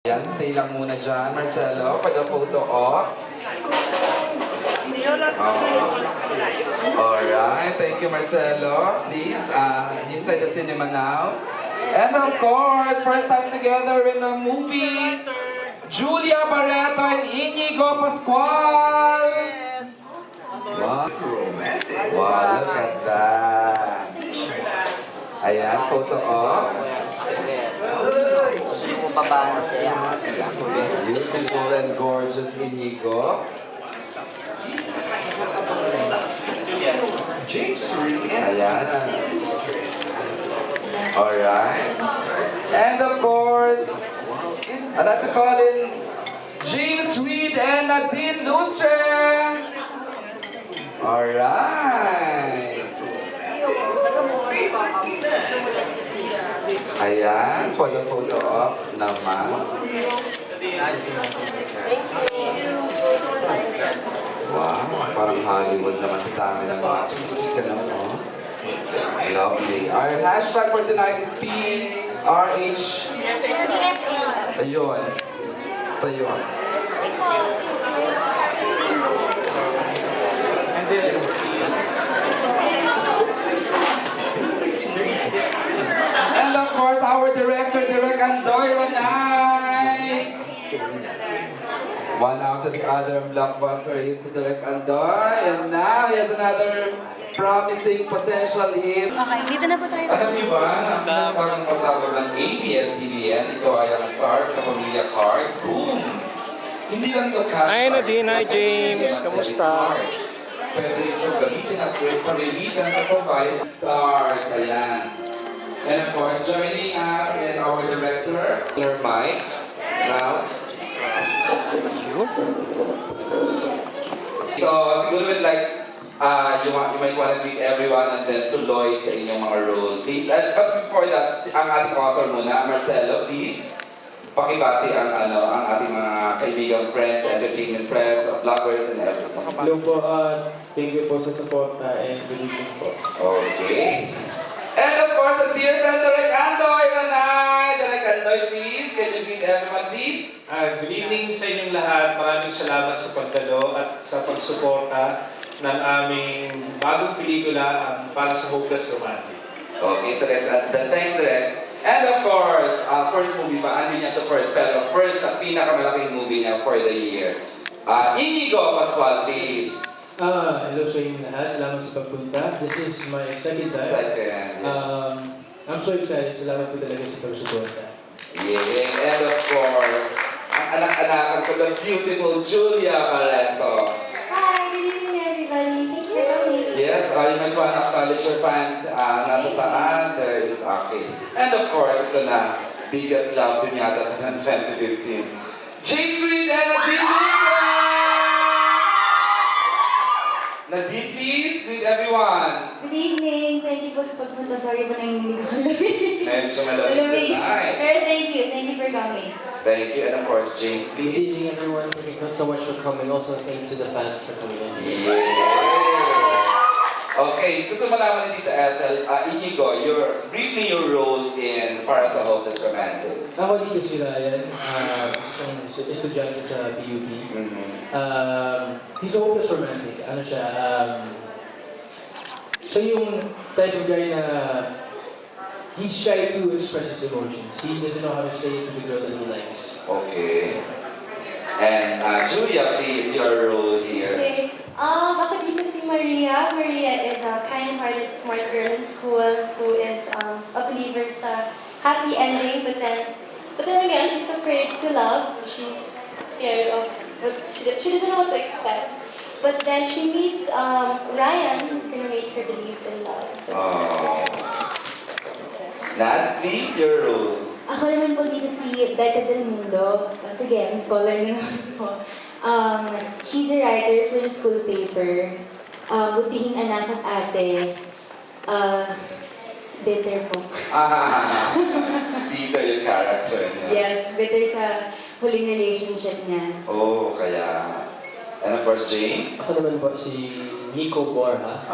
Yan, stay lang muna dyan, Marcelo, for the photo op. Alright, thank you, Marcelo. Please, inside the cinema now. And of course, first time together in a movie, Julia Barreto and Inigo Pascual. Wow, romantic. Wow, look at that. Ayan, photo op. Beautiful and gorgeous Inigo. Ayan. Alright. And of course, I'd like to call in James Reid and Nadine Lustre. Alright. Ayan, for the photo op naman. Wow, parang Hollywood naman sa dami ng mga chika na mo. Lovely. Our hashtag for tonight is PRH. Ayun. Basta yun. And of course, our director, Direk Andoy Ranay. One after the other blockbuster hit to Direk Andoy. And now he has another promising potential hit. Okay, dito na po tayo. Alam niyo ba, na parang pasabog ng ABS-CBN, ito ay ang star sa Pamilya Card. Boom! Hindi lang ito cash Hi, card. Nadine. Hi, James. Kamusta? Pwede ito gamitin at sa remittance at provide stars. Ayan. And of course, joining us is our director, Mike. Now, so siguro we'd like you might want to greet everyone and then tuloy sa inyong mga role, please. But before that, ang ating author muna, Marcelo, please. Pakibati ang ating mga kaibigang friends, entertainment press, vloggers, and everyone. Hello po. Thank you po sa support and good evening po. Okay. And of course, a dear friend, Direk Andoy Ranay. Direk Andoy, please. Can you greet everyone, please? Good evening sa inyong lahat. Maraming salamat sa pagdalo at sa pagsuporta ng aming bagong pelikula para sa Hopeless Romantic. Okay, thanks, Direk. And of course, first movie pa, hindi niya to first, pero first at pinakamalaking movie niya for the year. Inigo Pascual, please. Hello sa inyo lahat. Salamat sa pagpunta. This is my second time. Second, yes. I'm so excited. Salamat po talaga sa pagsuporta. Yeah, and of course, ang anak-anakan ko, the beautiful Julia Barreto. Hi, good evening everybody. Thank you for coming. Yes, you might want to acknowledge your fans. Nasa taas, there is okay. And of course, ito na, biggest love din yata ng 2015. James Reid and Nadine Lustre! Nadine, please, greet everyone. Good evening. Thank you po sa pagpunta. Sorry po na hindi ko alam. Medyo malamig tonight. Pero thank you. Thank you for coming. Thank you, and of course, James, Good please. evening everyone. Thank you so much for coming. Also, thank you to the fans for coming in. Yeah. Okay, gusto malaman ni Tita Ethel, Inigo, brief me your role in Para sa Hopeless Romantic. Ako dito si Ryan. Isang estudyante sa PUP. He's a hopeless romantic. Ano siya? So yung type of guy na he's shy to express his emotions. He doesn't know how to say it to the girl that he likes. Okay. And Julia, please, your role here. Okay. Ako dito si Maria. Maria is a kind-hearted, smart girl in school who is a believer sa happy ending, but then again, she's afraid to love. She's scared of she doesn't know what to expect. But then she meets Ryan, who's gonna make her believe in love. So, Nats, please, your role. ako naman po dito si Becca Del Mundo. Once again, scholar na naman po. She's a writer for the school paper. Butihing anak at ate. Bitter po. Peter yung character niya. Yes, bitter sa huling relationship niya. Oh, kaya. And of course, James. Ako naman po si Nico Borja.